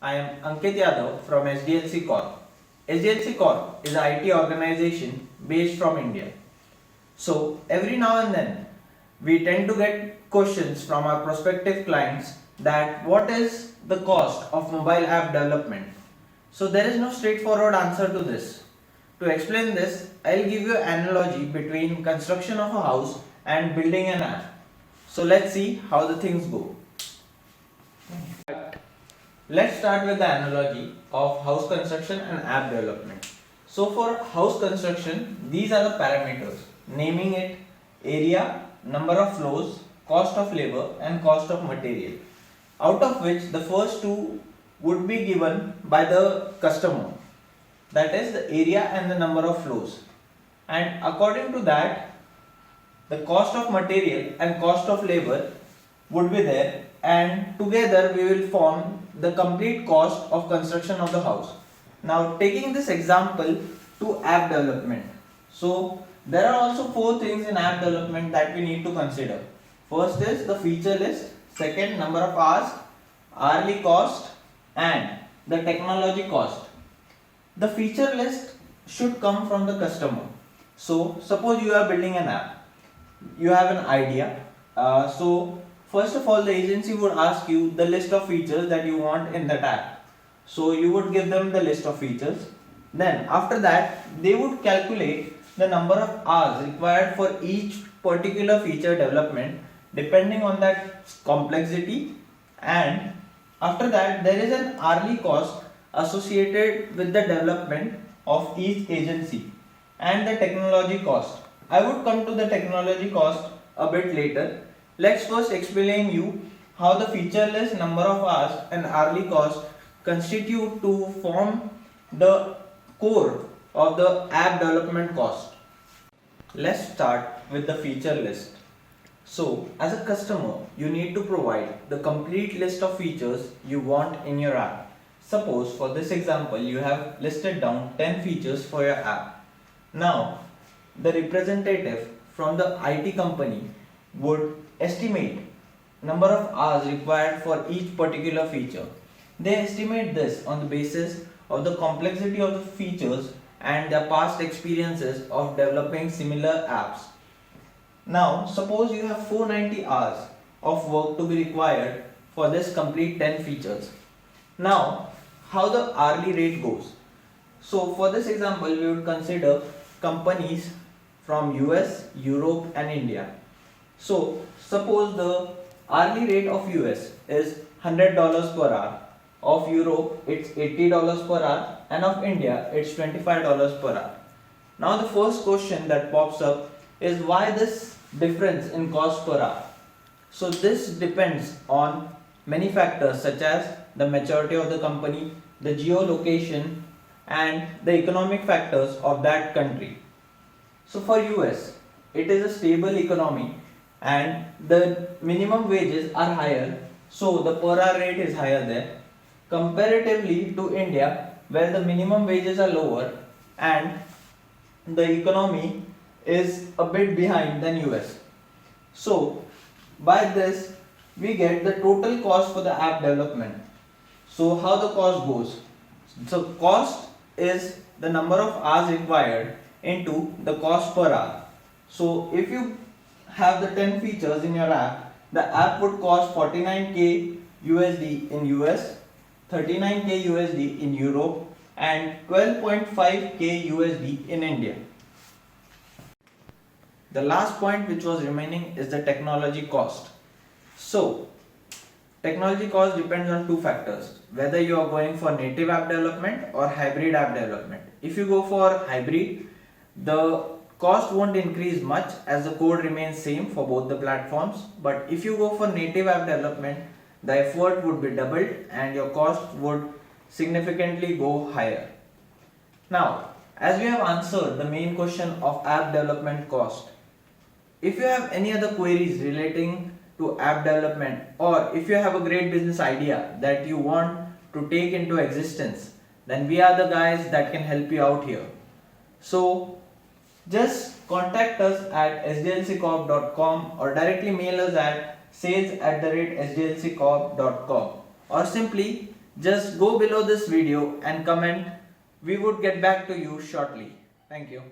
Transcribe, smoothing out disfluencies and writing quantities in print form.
I am Ankit Yadav from SDLC Corp. SDLC Corp is an IT organization based from India. So every now and then we tend to get questions from our prospective clients that what is the cost of mobile app development. So there is no straightforward answer to this. To explain this, I'll give you an analogy between construction of a house and building an app. So let's see how the things go. Let's start with the analogy of house construction and app development. So for house construction, these are the parameters, naming it area, number of floors, cost of labor and cost of material, out of which the first two would be given by the customer, that is the area and the number of floors, and according to that the cost of material and cost of labor would be there, and together we will form the complete cost of construction of the house. Now taking this example to app development. So there are also four things in app development that we need to consider. First is the feature list, second number of hours, hourly cost and the technology cost. The feature list should come from the customer. So suppose you are building an app, you have an idea. So first of all the agency would ask you the list of features that you want in that app. So you would give them the list of features. Then after that they would calculate the number of hours required for each particular feature development depending on that complexity, and after that there is an hourly cost associated with the development of each agency and the technology cost. I would come to the technology cost a bit later. Let's first explain you how the feature list, number of hours and hourly cost constitute to form the core of the app development cost. Let's start with the feature list. So as a customer, you need to provide the complete list of features you want in your app. Suppose for this example, you have listed down 10 features for your app. Now, the representative from the IT company would estimate number of hours required for each particular feature. They estimate this on the basis of the complexity of the features and their past experiences of developing similar apps. Now, suppose you have 490 hours of work to be required for this complete 10 features. Now, how the hourly rate goes? So, for this example, we would consider companies from US, Europe and India. So, suppose the hourly rate of US is $100 per hour, of Europe it's $80 per hour and of India it's $25 per hour. Now the first question that pops up is why this difference in cost per hour? So this depends on many factors such as the maturity of the company, the geolocation and the economic factors of that country. So for US, it is a stable economy and the minimum wages are higher, so the per hour rate is higher there comparatively to India, where the minimum wages are lower and the economy is a bit behind than US. So by this we get the total cost for the app development. So how the cost goes? So cost is the number of hours required into the cost per hour. So if you have the 10 features in your app, the app would cost 49k USD in US, 39k USD in Europe and 12.5k USD in India. The last point which was remaining is the technology cost. So technology cost depends on two factors, whether you are going for native app development or hybrid app development. If you go for hybrid, the cost won't increase much as the code remains same for both the platforms, but if you go for native app development, the effort would be doubled and your cost would significantly go higher. Now, as we have answered the main question of app development cost, if you have any other queries relating to app development, or if you have a great business idea that you want to take into existence, then we are the guys that can help you out here. So just contact us at sdlccorp.com or directly mail us at sales@sdlccorp.com, or simply just go below this video and comment. We would get back to you shortly. Thank you.